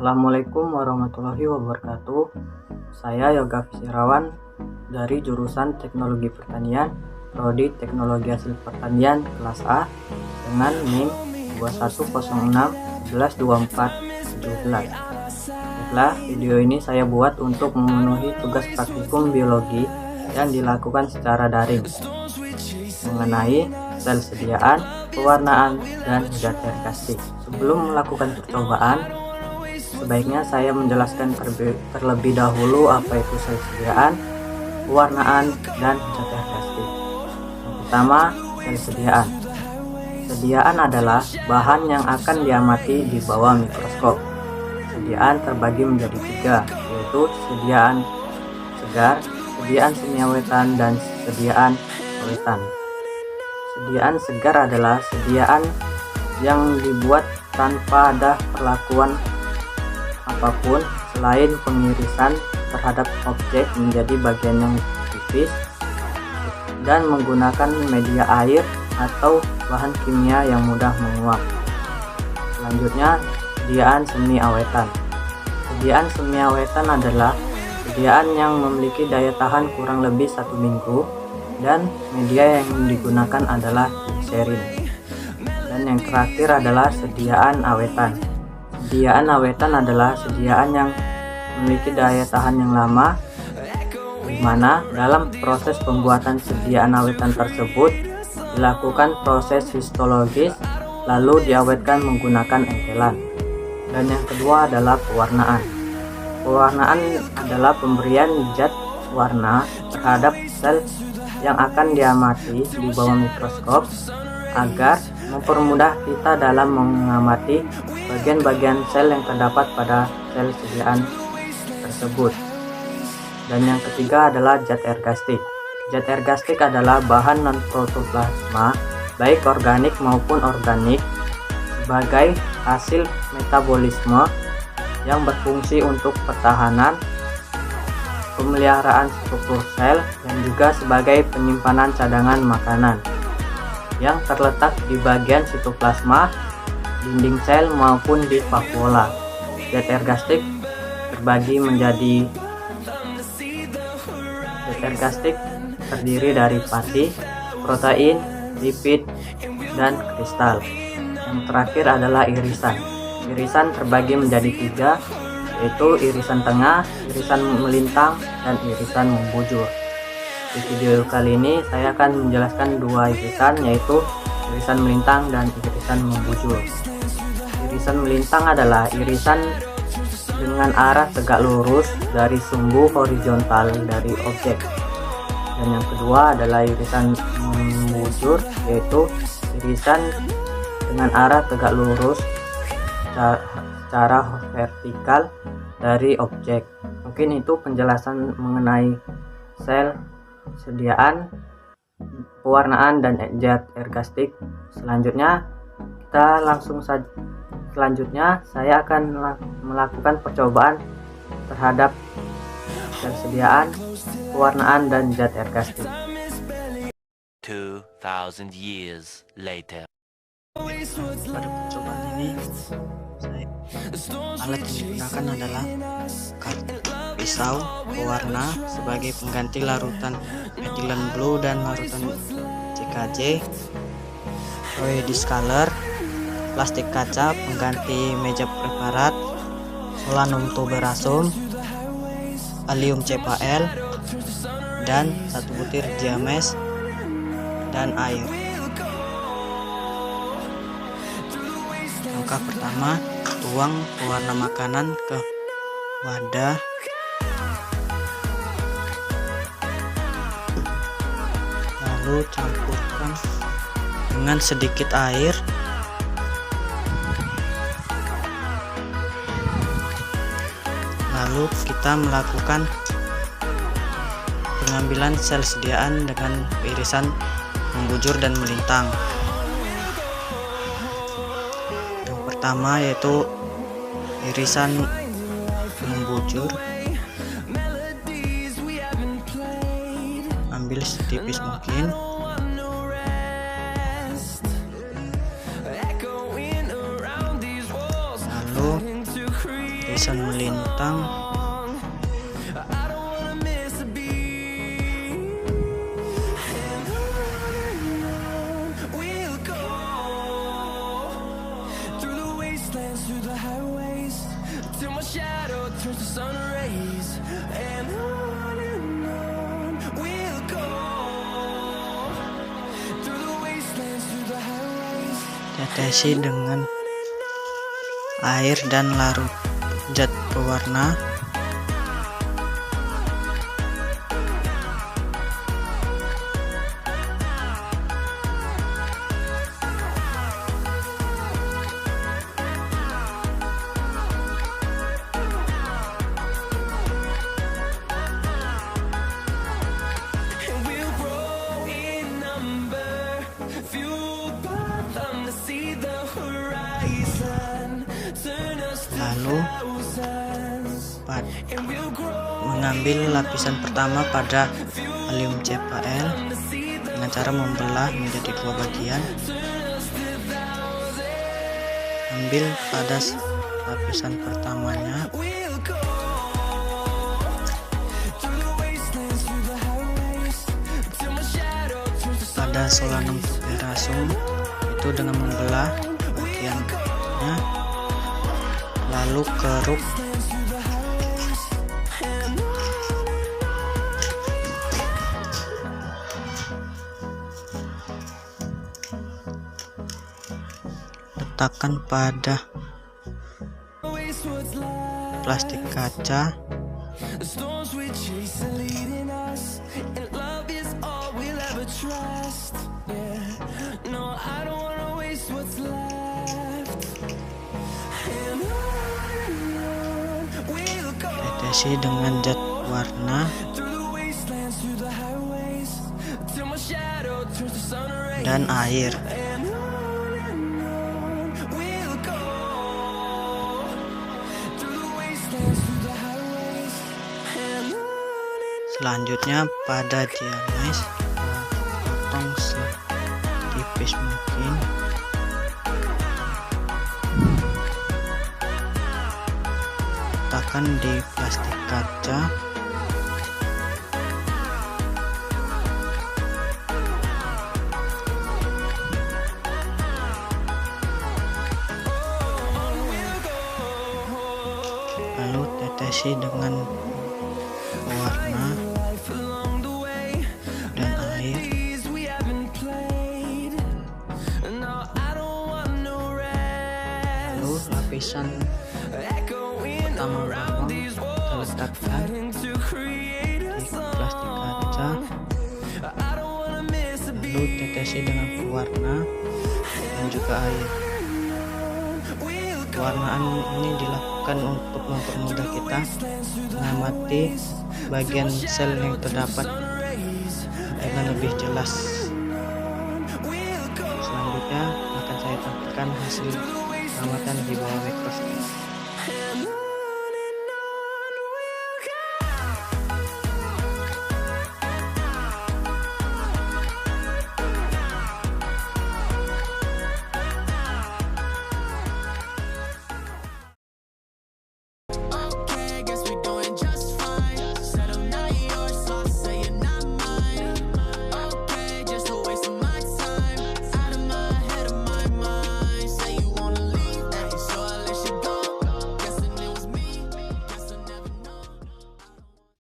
Assalamualaikum warahmatullahi wabarakatuh. Saya Yoga Fisirawan dari jurusan Teknologi Pertanian, Prodi Teknologi Hasil Pertanian kelas A dengan NIM 2106112417. Baiklah, video ini saya buat untuk memenuhi tugas praktikum biologi yang dilakukan secara daring mengenai sel sediaan, pewarnaan, dan zat kastik. Sebelum melakukan percobaan, sebaiknya saya menjelaskan terlebih dahulu apa itu sel sediaan, pewarnaan, dan zat kastik. Yang pertama, sel sediaan. Sediaan adalah bahan yang akan diamati di bawah mikroskop. Sediaan terbagi menjadi tiga, yaitu sediaan segar, sediaan semi-awetan, dan sediaan awetan. Sediaan segar adalah sediaan yang dibuat tanpa ada perlakuan apapun selain pengirisan terhadap objek menjadi bagian yang tipis dan menggunakan media air atau bahan kimia yang mudah menguap. Selanjutnya, sediaan semi-awetan. Sediaan semi-awetan adalah sediaan yang memiliki daya tahan kurang lebih 1 minggu dan media yang digunakan adalah gliserin. Dan yang terakhir adalah sediaan awetan. Sediaan awetan adalah sediaan yang memiliki daya tahan yang lama, di mana dalam proses pembuatan sediaan awetan tersebut dilakukan proses histologis lalu diawetkan menggunakan entelan. Dan yang kedua adalah pewarnaan. Pewarnaan adalah pemberian zat warna terhadap sel yang akan diamati di bawah mikroskop agar mempermudah kita dalam mengamati bagian-bagian sel yang terdapat pada sel sediaan tersebut. Dan yang ketiga adalah zat ergastik. Zat ergastik adalah bahan non-protoplasma, baik organik maupun organik, sebagai hasil metabolisme yang berfungsi untuk pertahanan, pemeliharaan struktur sel, dan juga sebagai penyimpanan cadangan makanan yang terletak di bagian sitoplasma, dinding sel maupun di vakuola. Zat ergastik terdiri dari pati, protein, lipid, dan kristal. Yang terakhir adalah irisan. Irisan terbagi menjadi 3, yaitu irisan tengah, irisan melintang, dan irisan membujur. Di video kali ini saya akan menjelaskan 2 irisan, yaitu irisan melintang dan irisan membujur. Irisan melintang adalah irisan dengan arah tegak lurus dari sumbu horizontal dari objek. Dan yang kedua adalah irisan membujur, yaitu irisan dengan arah tegak lurus secara vertikal dari objek. Mungkin itu penjelasan mengenai sel sediaan, pewarnaan, dan zat ergastik. Selanjutnya saya akan melakukan percobaan terhadap sel sediaan, pewarnaan, dan zat ergastik. 2000 years later. Pada percobaan ini, alat yang digunakan adalah pisau pewarna sebagai pengganti larutan ethylene blue dan larutan CKJ, toy discolor, plastik kaca pengganti meja preparat, solanum tuberosum, allium cepael, dan 1 butir diames, dan air. Langkah pertama, tuang pewarna makanan ke wadah. Lalu campurkan dengan sedikit air. Lalu kita melakukan pengambilan sel sediaan dengan irisan membujur dan melintang. Yang pertama yaitu irisan membujur. Ambil setipis mungkin. Lalu lapisan melintang. Tetesi dengan air dan larut zat pewarna. Lalu mengambil lapisan pertama pada aluminium CPL dengan cara membelah menjadi dua bagian. Ambil pada lapisan pertamanya, pada solanum tuberosum itu dengan membelah bagiannya, lalu keruk letakkan pada plastik kaca. Tetesi dengan zat warna dan air. Selanjutnya pada dianis potong setipis mungkin. Letakkan di plastik kaca. Lalu tetesi dengan pewarna dan air. Lalu lapisan pertama bawang kita letakkan di plastik kaca. Lalu tetesi dengan pewarna dan juga air. Pewarnaan ini dilakukan untuk mempermudah kita mengamati bagian sel yang terdapat dengan lebih jelas. Selanjutnya akan saya tampilkan hasil pengamatan di bawah mikroskop.